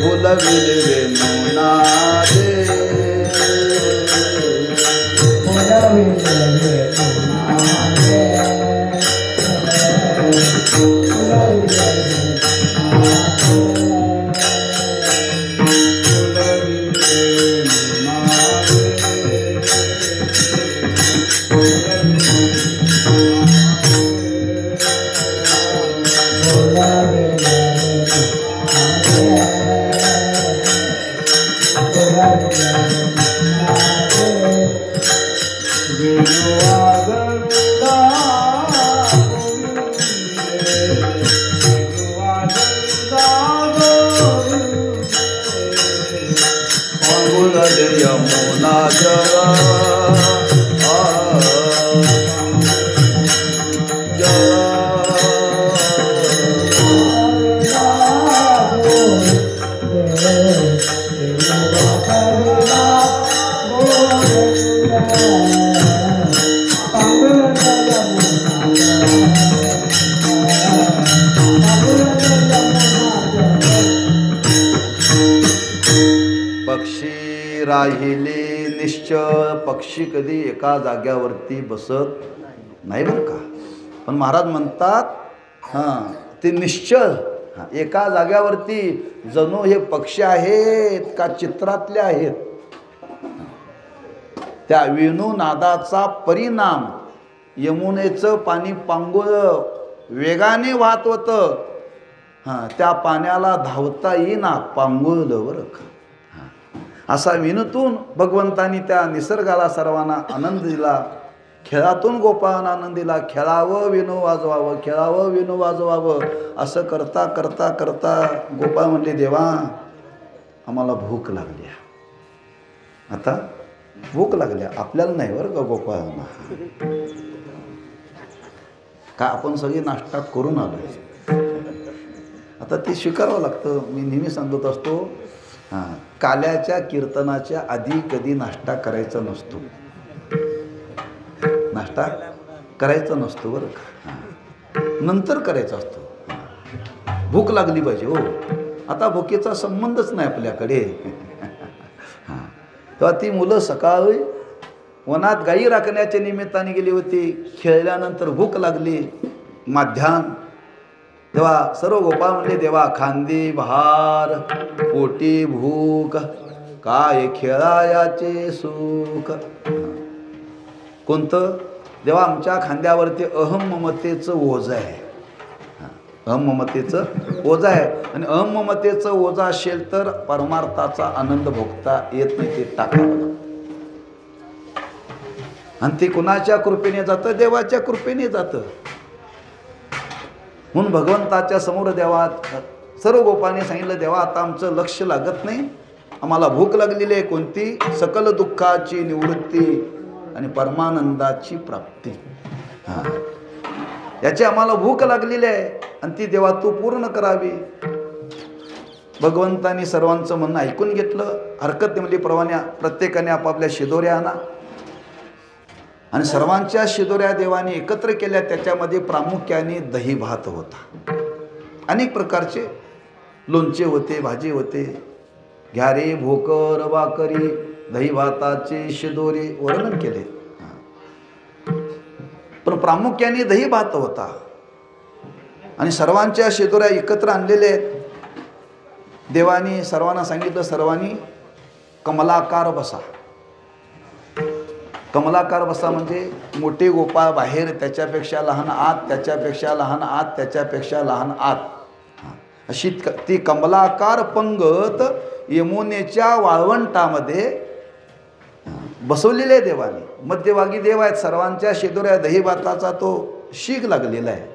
भुलविले वेणू नादे, भुलविले वेणू नादे, यमुना जरा पक्षी राहिले निश्चळ. पक्षी कधी एका जाग्यावरती बसत नाही बरं का. पण महाराज म्हणतात हां ते निश्चळ एका जाग्यावरती जणू हे पक्षी आहेत का चित्रातले आहेत. त्या वेणू नादाचा परिणाम यमुनेचं पाणी पांगुळ वेगाने वाहत होतं. हां त्या पाण्याला धावता येईना, पांगुळलं बरं का. असा विनूतून भगवंतांनी त्या निसर्गाला सर्वांना आनंद दिला. खेळातून गोपाळांना आनंद दिला. खेळावं विणू वाजवावं, खेळावं विणू वाजवावं असं करता करता करता गोपाळ म्हणले, देवा आम्हाला भूक लागली. आता भूक लागल्या. आपल्याला नाही बरं का गोपाळांना. का आपण सगळे नाश्ता करून आलो. आता ते स्वीकारावं लागतं. मी नेहमी सांगत असतो, काल्याच्या कीर्तनाच्या आधी कधी नाश्ता करायचा नसतो. नाश्ता करायचा नसतो बरं का, नंतर करायचा असतो. भूक लागली पाहिजे हो. आता भुकेचा संबंधच नाही आपल्याकडे. तेव्हा ती मुलं सकाळी वनात गायी राखण्याच्या निमित्ताने गेली होती. खेळल्यानंतर भूक लागली. माध्यान तेव्हा सर्व गोपाळ म्हणले, देवा खांदी भार पोटी भूक, काय खेळायाचे सुख. कोणतं? देवा आमच्या खांद्यावरती अहम ममतेचं ओझं आहे. अहम ममतेचं ओझं आहे. आणि अहम ममतेचं ओझं असेल तर परमार्थाचा आनंद भोगता येत नाही. ते टाकावं. आणि ते कुणाच्या कृपेने जातं? देवाच्या कृपेने जातं. म्हणून भगवंताच्या समोर देवात सर्व गोपाने सांगितलं, देवा आता आमचं लक्ष लागत नाही. आम्हाला भूक लागलेली आहे. कोणती? सकल दुःखाची निवृत्ती आणि परमानंदाची प्राप्ती. याची आम्हाला भूक लागलेली आहे आणि ती देवा तू पूर्ण करावी. भगवंतांनी सर्वांचं म्हणणं ऐकून घेतलं. हरकत नाही प्रमाणे प्रत्येकाने आपापल्या शिदोऱ्या आणा आणि सर्वांच्या शिदोऱ्या देवाने एकत्र केल्या. त्याच्यामध्ये प्रामुख्याने दही भात होता. अनेक प्रकारचे लोणचे होते, भाजी होते, घ्यारे भोकर वाकरी दही भाताचे शिदोरे वर्णन केले. पण प्रामुख्याने दही भात होता आणि सर्वांच्या शिदोऱ्या एकत्र आणलेले आहेत. देवानी सर्वांना सांगितलं, सर्वांनी कमलाकार बसा. कमलाकार बसा म्हणजे मोठे गोपाळ बाहेर, त्याच्यापेक्षा लहान आत, त्याच्यापेक्षा लहान आत, त्याच्यापेक्षा लहान आत, अशी ती कमलाकार पंगत यमुनेच्या वाळवंटामध्ये बसवलेले आहे देवाने. मध्यभागी देव आहेत. सर्वांच्या शिदोऱ्या दही भाताचा तो शीग लागलेला आहे.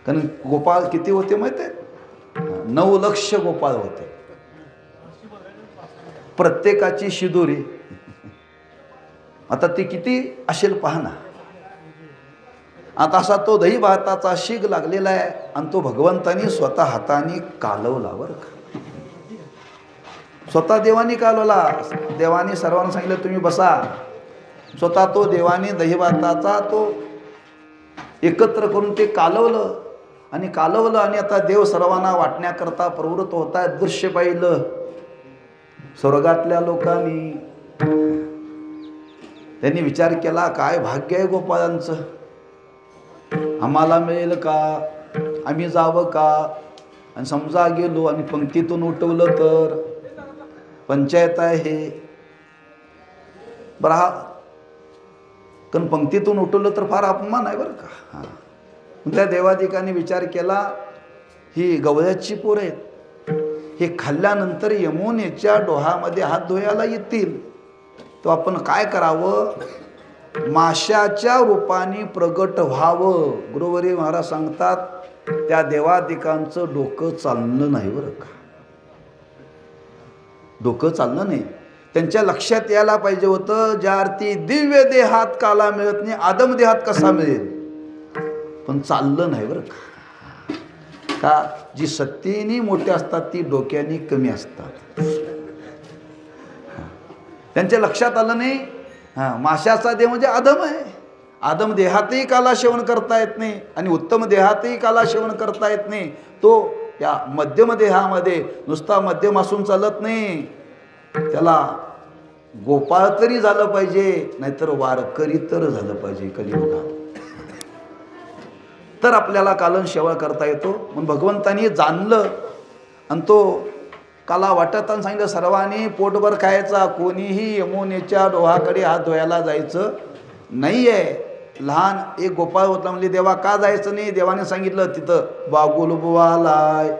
कारण गोपाळ किती होते माहिती आहे? 9 लक्ष गोपाळ होते. प्रत्येकाची शिदोरी आता ती किती असेल पहा ना. आता असा तो दही भाताचा शीग लागलेला आहे आणि तो भगवंतानी स्वतः हाताने कालवला बरं का. स्वतः देवानी कालवला. देवानी सर्वांना सांगितलं तुम्ही बसा. स्वतः तो देवानी दही भाताचा तो एकत्र करून ते कालवलं आणि आता देव सर्वांना वाटण्याकरता प्रवृत्त होत आहेत. दृश्य पाहिलं स्वर्गातल्या लोकांनी. त्यांनी विचार केला, काय भाग्य आहे गोपाळांचं. आम्हाला मिळेल का? आम्ही जावं का? आणि समजा गेलो आणि पंक्तीतून उठवलं तर पंचायत आहे हे. बरं, हा कारण पंक्तीतून उठवलं तर फार अपमान आहे बरं का. त्या देवाधिकाने विचार केला, ही गवळ्याची पोरं आहेत. हे खाल्ल्यानंतर यमुनेच्या डोहामध्ये हात धुवायला येतील. तो आपण काय करावं? माशाच्या रूपाने प्रगट व्हावं. गुरुवरी महाराज सांगतात, त्या देवाधिकांचं डोकं चाललं नाही बरं का. डोकं चाललं नाही. त्यांच्या लक्षात यायला पाहिजे होतं, ज्या अर्थी दिव्य देहात काला मिळत नाही, आदम देहात कसा मिळेल. पण चाललं नाही बरं का. का जी सत्तेनी मोठे असतात ती डोक्याने कमी असतात. त्यांच्या लक्षात आलं नाही. माशाचा देह म्हणजे आदम आहे. आदम देहातही काला सेवन करता येत नाही आणि उत्तम देहातही काला सेवन करता येत नाही. तो या मध्यम देहामध्ये नुसता मध्यम असून चालत नाही. त्याला गोपाळ तरी झालं पाहिजे, नाहीतर वारकरी तर झालं पाहिजे कलियुगात. तर आपल्याला कालन सेवा करता येतो. म्हणून भगवंतानी जाणलं आणि तो काला वाटताना सांगितलं, सर्वांनी पोटभर खायचा, कोणीही यमुनेच्या डोहाकडे हात धुवायला जायचं नाही आहे. लहान एक गोपाळ होता. म्हणजे देवा का जायचं नाही? देवाने सांगितलं तिथं बागुल बुवालाय.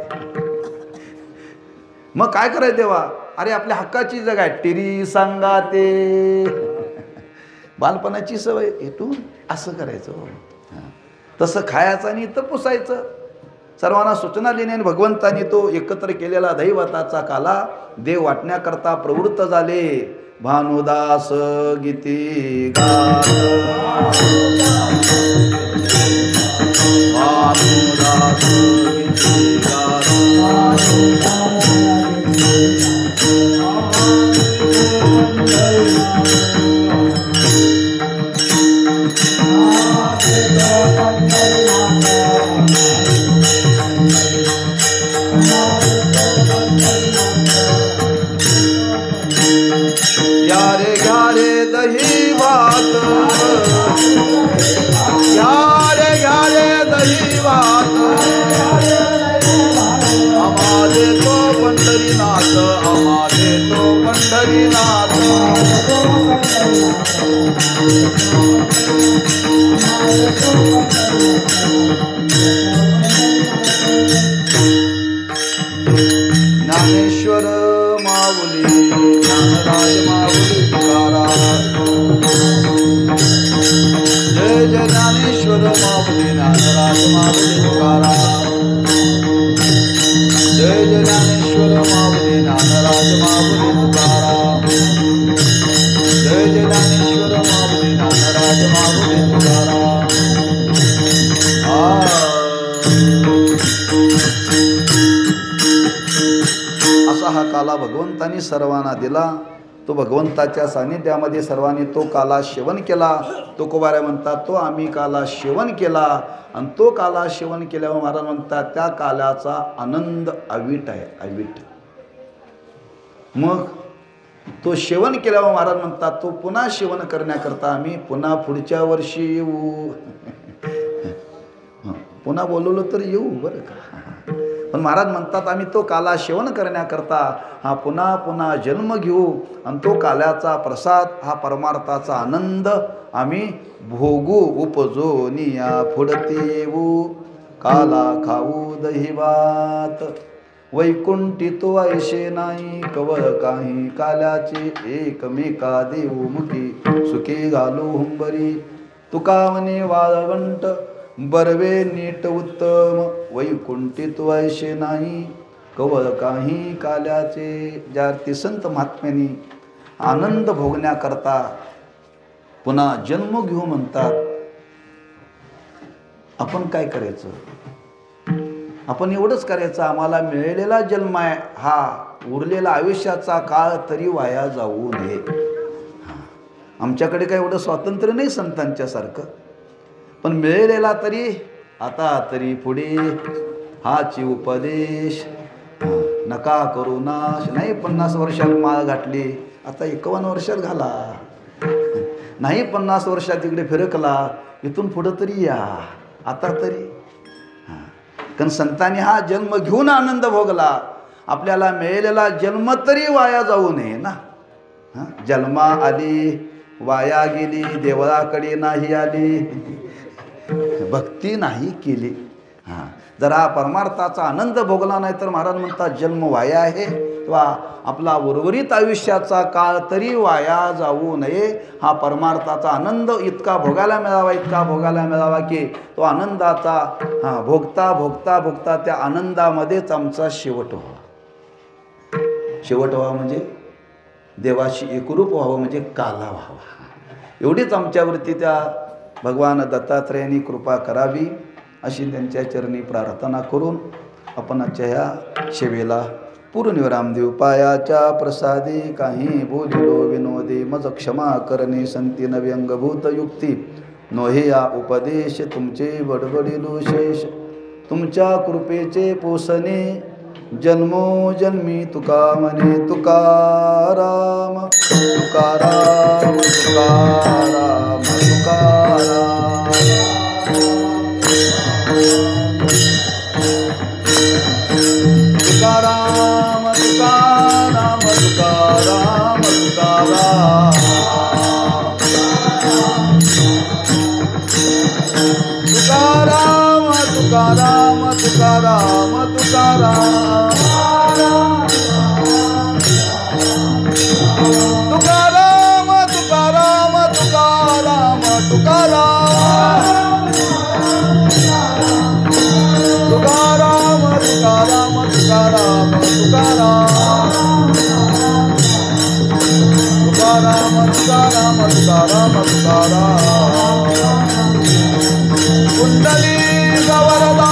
मग काय करायचं देवा? अरे आपल्या हक्काची जग आहे, टिरी सांगा ते बालपणाची सवय इथून असं करायचं. तसं खायचं आणि इथं पुसायचं. सर्वांना सूचना देणे आणि भगवंतांनी तो एकत्र केलेला दैवताचा काला देव वाटण्याकरता प्रवृत्त झाले. भानुदास गीती गात, भानुदास गीती गात, घ्या रे दही भात, घ्या रे दही भात, आम्हा तो पंढरीनाथ, आम्हा तो पंढरीनाथ. ज्ञानेश्वर माऊली, ज्ञानराज माऊली तुकाराम. जय जय ज्ञानेश्वर माऊली, ज्ञानराज माऊली तुकाराम. जय जय ज्ञानेश्वर माऊली, ज्ञानराज माऊली तुकाराम. जय जय ज्ञानेश्वर माऊली, ज्ञानराज माऊली तुकाराम. असा हा काला भगवंतांनी सर्वांना दिला. तो भगवंताच्या सानिध्यामध्ये सर्वांनी तो काला सेवन केला. तो कुवाऱ्या म्हणतात तो आम्ही काला सेवन केला. आणि तो काला सेवन केल्यावर महाराज म्हणतात त्या काल्याचा आनंद अवीट आहे, अवीट. मग तो सेवन केल्यावर महाराज म्हणतात तो पुन्हा सेवन करण्याकरता आम्ही पुन्हा पुढच्या वर्षी येऊ. पुन्हा बोलवलं तर येऊ बरं का. पण महाराज म्हणतात आम्ही तो काला सेवन करण्याकरता हा पुन्हा पुन्हा जन्म घेऊ. आणि तो काल्याचा प्रसाद हा परमार्थाचा आनंद आम्ही भोगू. उपजोनिया फुडते येऊ, काला खाऊ दही भात. वैकुंठी तो ऐशे नाही, कवळ काही काल्याचे एकमेका देऊ मुखी. सुखी घालू हुंबरी, तुका म्हणे वाळवंट, बरवे नीट उत्तम. वैकुंठी तो ऐशे नाही, कवळ काही काल्याचे. ज्यार्थी संत महात्म्यांनी आनंद भोगण्याकरता पुन्हा जन्म घेऊ म्हणतात. आपण काय करायचं? आपण एवढंच करायचं, आम्हाला मिळालेला जन्म आहे हा उरलेला आयुष्याचा काळ तरी वाया जाऊ नये. आमच्याकडे काय एवढं स्वातंत्र्य नाही संतांच्या सारखं, पण मिळालेला तरी आता तरी पुढे हाची उपदेश. नका करू नाश. नाही 50 वर्षात माळ घातली, आता 51 वर्षात घाला. नाही 50 वर्षात तिकडे फिरकला, इथून पुढं तरी या आता तरी. कारण संतांनी हा जन्म घेऊन आनंद भोगला. आपल्याला मिळालेला जन्म तरी वाया जाऊ नये ना. जन्मा आली वाया गेली, देवळाकडे नाही आली, भक्ती नाही केली. जर हा परमार्थाचा आनंद भोगला नाही तर महाराज म्हणतात जन्म वाया आहे. किंवा आपला उर्वरित आयुष्याचा काळ तरी वाया जाऊ नये. हा परमार्थाचा आनंद इतका भोगायला मिळावा, इतका भोगायला मिळावा की तो आनंदाचा भोगता भोगता भोगता त्या आनंदामध्येच आमचा शेवट व्हावा. शेवट व्हावा म्हणजे देवाशी एकरूप व्हावं, म्हणजे काला व्हावा. एवढीच आमच्यावरती त्या भगवान दत्तात्रयाने कृपा करावी अशी त्यांच्या चरणी प्रार्थना करून आपण आजच्या ह्या सेवेला पूर्णविराम देऊ. पायाच्या प्रसादी काही बोलिलो विनोदी, मज क्षमा करणे संती नव्यंगभूत युक्ती. नोहे या उपदेश तुमचे बडबडिलो शेष, तुमच्या कृपेचे पोसणे जन्मोजन्मी. तुका म्हणे तुकाराम तुकाराम तुकाराम तुकाराम. तुकाराम तुकाराम तुकाराम तुकाराम. तुकाराम तुकाराम तुकाराम तुकाराम. तुकाराम तुकाराम तुकाराम तुकाराम कुंडली गवरदा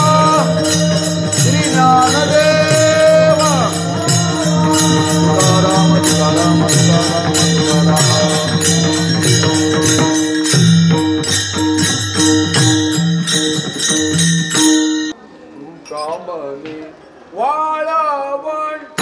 श्री ज्ञानदेव तुकाराम तुकाराम तुकाराम कामनी वाळवंट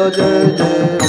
जय जय